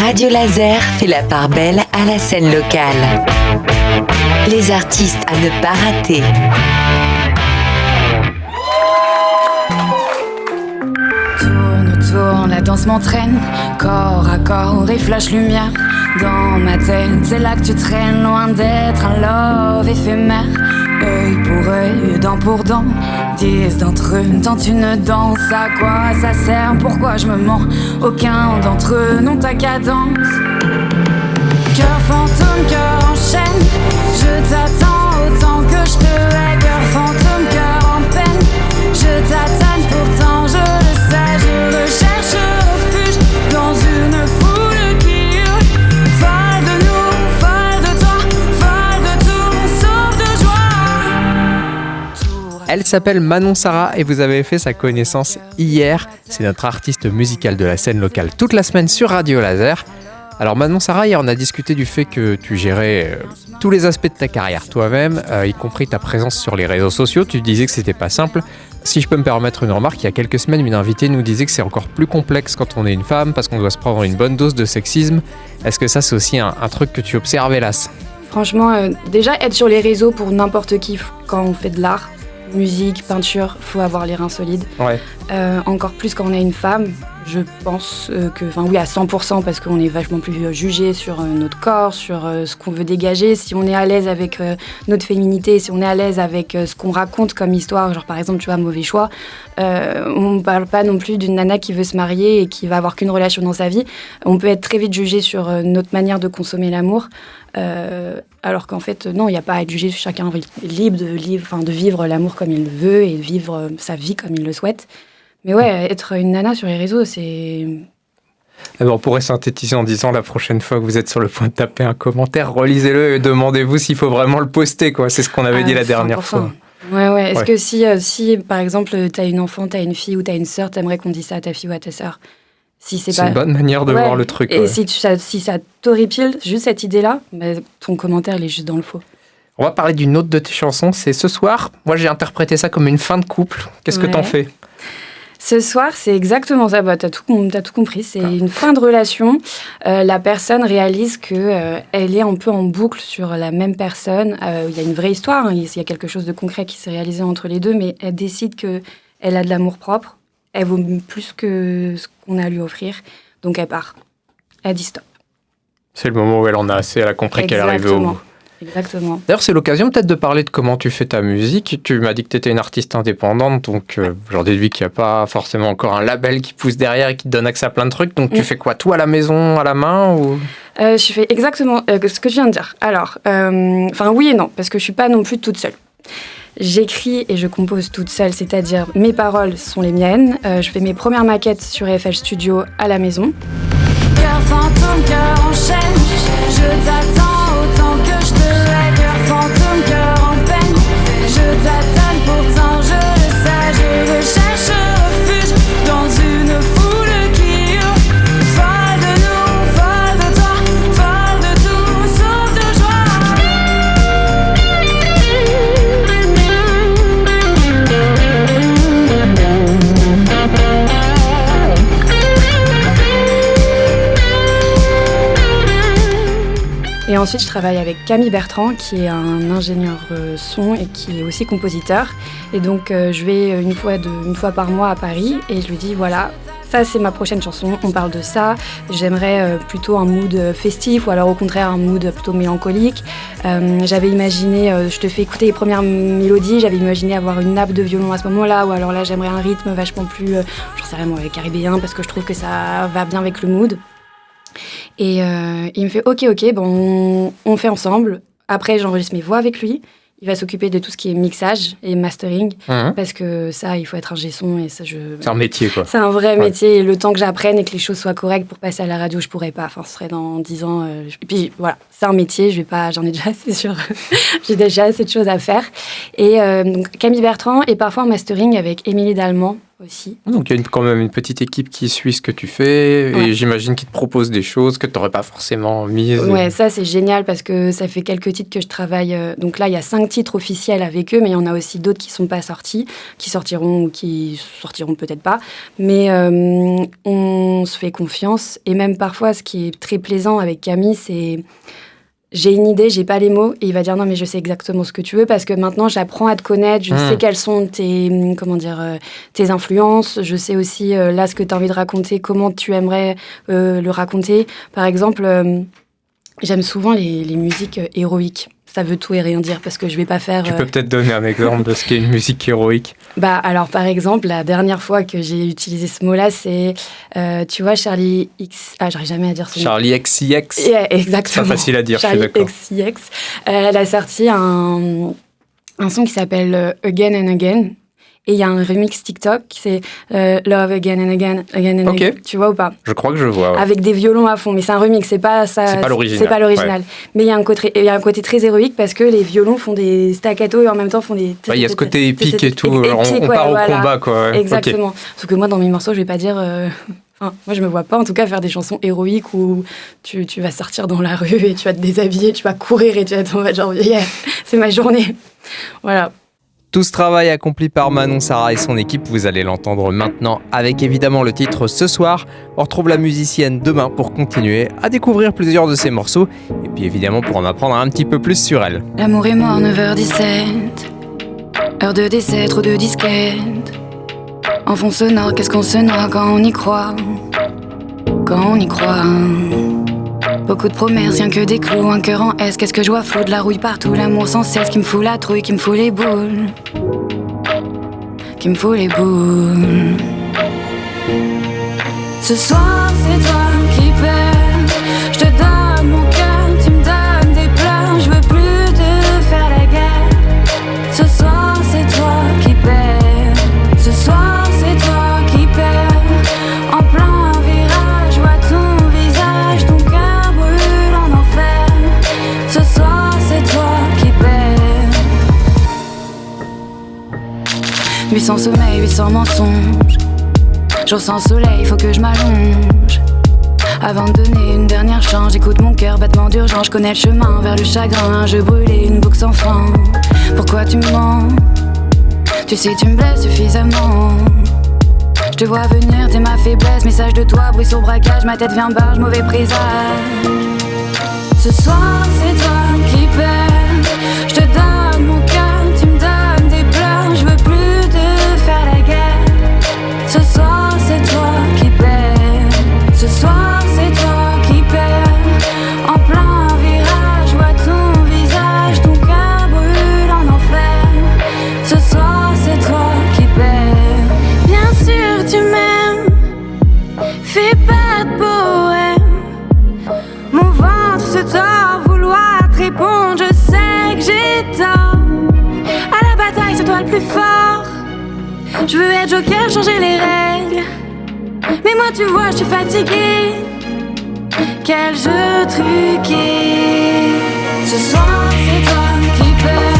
Radio Laser fait la part belle à la scène locale. Les artistes à ne pas rater. Tourne, la danse m'entraîne, corps à corps et flash lumière. Dans ma tête, c'est là que tu traînes, loin d'être un love éphémère. Œil pour œil, dent pour dent, 10 d'entre eux tentent une danse. À quoi ça sert, pourquoi je me mens? Aucun d'entre eux n'ont ta cadence. Cœur fantôme, cœur en chaîne, je t'attends autant que je te hais. Cœur fantôme, cœur en peine, je t'attends pourtant je le sais. Je recherche refuge dans une foule qui hurle. Folle de nous, folle de toi, folle de tout, sauf de joie. Elle s'appelle Manon Sarah et vous avez fait sa connaissance hier. C'est notre artiste musicale de la scène locale toute la semaine sur Radio Laser. Alors Manon Sarah, hier on a discuté du fait que tu gérais tous les aspects de ta carrière toi-même, y compris ta présence sur les réseaux sociaux. Tu disais que c'était pas simple. Si je peux me permettre une remarque, il y a quelques semaines, une invitée nous disait que c'est encore plus complexe quand on est une femme parce qu'on doit se prendre une bonne dose de sexisme. Est-ce que ça c'est aussi un truc que tu observes, hélas? Franchement, déjà être sur les réseaux pour n'importe qui quand on fait de l'art, musique, peinture, faut avoir les reins solides. Ouais. Encore plus quand on est une femme, je pense que, enfin oui à 100% parce qu'on est vachement plus jugé sur notre corps, sur ce qu'on veut dégager. Si on est à l'aise avec notre féminité, si on est à l'aise avec ce qu'on raconte comme histoire, genre par exemple tu vois Mauvais choix, on ne parle pas non plus d'une nana qui veut se marier et qui va avoir qu'une relation dans sa vie. On peut être très vite jugé sur notre manière de consommer l'amour. Alors qu'en fait, non, il n'y a pas à être jugé, chacun est libre de vivre l'amour comme il le veut et de vivre sa vie comme il le souhaite. Mais ouais, être une nana sur les réseaux, c'est... Alors on pourrait synthétiser en disant la prochaine fois que vous êtes sur le point de taper un commentaire, relisez-le et demandez-vous s'il faut vraiment le poster, quoi. C'est ce qu'on avait dit la dernière fois. Ouais. Est-ce que si, par exemple, t'as une enfant, t'as une fille ou t'as une sœur, t'aimerais qu'on dise ça à ta fille ou à ta sœur? Si c'est une bonne manière de voir le truc. Et ouais. si ça t'horripile, juste cette idée-là, ton commentaire, il est juste dans le faux. On va parler d'une autre de tes chansons, c'est Ce soir. Moi, j'ai interprété ça comme une fin de couple. Qu'est-ce que t'en fais? Ce soir, c'est exactement ça. T'as tout compris. C'est une fin de relation. La personne réalise que elle est un peu en boucle sur la même personne. Il y a une vraie histoire. Il y a quelque chose de concret qui s'est réalisé entre les deux, mais elle décide qu'elle a de l'amour propre. Elle vaut plus que ce qu'on a à lui offrir. Donc elle part. Elle dit stop. C'est le moment où elle en a assez. Elle a compris qu'elle arrivait au bout. Exactement. D'ailleurs, c'est l'occasion peut-être de parler de comment tu fais ta musique. Tu m'as dit que tu étais une artiste indépendante, donc j'en déduis qu'il n'y a pas forcément encore un label qui pousse derrière et qui te donne accès à plein de trucs. Donc tu fais quoi, tout à la maison, à la main ou... Je fais exactement ce que tu viens de dire. Alors, oui et non, parce que je ne suis pas non plus toute seule. J'écris et je compose toute seule, c'est-à-dire mes paroles sont les miennes. Je fais mes premières maquettes sur FL Studio à la maison. Cœur fantôme, cœur en chaîne, je t'attends autant que je te hais. Cœur fantôme, cœur en peine, je t'attends pourtant je le sais. Je recherche refuge dans une foule qui hurle. Folle de nous, folle de toi, folle de tout, sauf de Et ensuite, je travaille avec Camille Bertrand, qui est un ingénieur son et qui est aussi compositeur. Et donc, je vais une fois par mois à Paris et je lui dis, voilà, ça c'est ma prochaine chanson, on parle de ça. J'aimerais plutôt un mood festif ou alors au contraire un mood plutôt mélancolique. J'avais imaginé, je te fais écouter les premières mélodies, j'avais imaginé avoir une nappe de violon à ce moment-là, ou alors là j'aimerais un rythme vachement plus, j'en sais rien, caribéen, parce que je trouve que ça va bien avec le mood. Et il me fait ok, bon, on fait ensemble. Après, j'enregistre mes voix avec lui. Il va s'occuper de tout ce qui est mixage et mastering, parce que ça, il faut être ingé son et ça, c'est un métier, quoi. C'est un vrai métier. Et le temps que j'apprenne et que les choses soient correctes pour passer à la radio, je pourrais pas. Enfin, ce serait dans 10 ans. Et puis voilà, c'est un métier. J'en ai déjà assez sur. J'ai déjà assez de choses à faire. Et donc, Camille Bertrand et parfois en mastering avec Émilie Dallemand aussi. Donc il y a quand même une petite équipe qui suit ce que tu fais et j'imagine qu'ils te proposent des choses que tu n'aurais pas forcément mises. Ouais, ça c'est génial parce que ça fait quelques titres que je travaille. Donc là, il y a 5 titres officiels avec eux, mais il y en a aussi d'autres qui ne sont pas sortis, qui sortiront ou qui sortiront peut-être pas. Mais on se fait confiance. Et même parfois, ce qui est très plaisant avec Camille, c'est... J'ai une idée, j'ai pas les mots, et il va dire non mais je sais exactement ce que tu veux parce que maintenant j'apprends à te connaître, je sais quelles sont tes influences, je sais aussi là ce que tu as envie de raconter, comment tu aimerais le raconter. Par exemple, j'aime souvent les musiques héroïques. Ça veut tout et rien dire parce que je vais pas faire... Tu peux peut-être donner un exemple de ce qu'est une musique héroïque? Alors par exemple, la dernière fois que j'ai utilisé ce mot-là, c'est, tu vois, Charlie X... j'arrive jamais à dire ce nom. Charlie XCX. Yeah, exactement. C'est pas facile à dire, Charlie je suis d'accord. XCX. Elle a sorti un son qui s'appelle Again and Again. Et il y a un remix TikTok, c'est Love Again and Again, Again and Again. Tu vois ou pas? Je crois que je vois. Ouais. Avec des violons à fond, mais c'est un remix, c'est pas l'original. C'est pas l'original. Ouais. Mais il y a un côté très héroïque parce que les violons font des staccato et en même temps font des... Il y a ce côté épique et tout, on part au combat, quoi. Exactement. Sauf que moi, dans mes morceaux, je vais pas dire... moi, je me vois pas, en tout cas, faire des chansons héroïques où tu vas sortir dans la rue et tu vas te déshabiller, tu vas courir et tu vas être en mode genre, yeah, c'est ma journée. Voilà. Tout ce travail accompli par Manon Sarah et son équipe, vous allez l'entendre maintenant avec évidemment le titre Ce soir. On retrouve la musicienne demain pour continuer à découvrir plusieurs de ses morceaux et puis évidemment pour en apprendre un petit peu plus sur elle. L'amour est mort 9h17, heure de décès, trop de disquettes. En fond sonore, qu'est-ce qu'on se noie quand on y croit? Quand on y croit. Beaucoup de promesses, rien que des clous, un cœur en S. Qu'est-ce que je vois flot, de la rouille partout, l'amour sans cesse qui me fout la trouille, qui me fout les boules. Qui me fout les boules. Ce soir, c'est toi qui perds. Je te donne mon cœur, tu me donnes des pleurs. Je veux plus te faire la guerre. Ce soir, c'est toi qui perds. Ce soir, c'est toi qui perds. En plein virage, vois ton visage, ton cœur brûle en enfer. Ce soir, c'est toi qui perds. 800 sommeils, 800 mensonges. Jour sans soleil, faut que je m'allonge. Avant de donner une dernière chance, j'écoute mon cœur, battement d'urgence. Je connais le chemin vers le chagrin, un jeu brûlé, une boucle sans fin. Pourquoi tu me mens? Tu sais, tu me blesses suffisamment. Je te vois venir, t'es ma faiblesse. Message de toi, bruit sur braquage, ma tête vient barge, mauvais présage. Ce soir, c'est toi qui perds. Je te donne mon cœur, tu me donnes des pleurs. Je veux plus te faire la guerre. Ce soir, c'est toi qui perds. Ce soir, c'est toi qui perds. En plein virage, vois ton visage, ton cœur brûle en enfer. Ce soir, c'est toi qui perds. Bien sûr, tu m'aimes. Fais pas de poème. Mon ventre se tord, vouloir te répondre, je sais que j'ai tort. À la bataille, c'est toi le plus fort. Je veux être joker, changer les règles. Mais moi, tu vois, je suis fatiguée. Quel jeu truqué. Ce soir, c'est toi qui perds.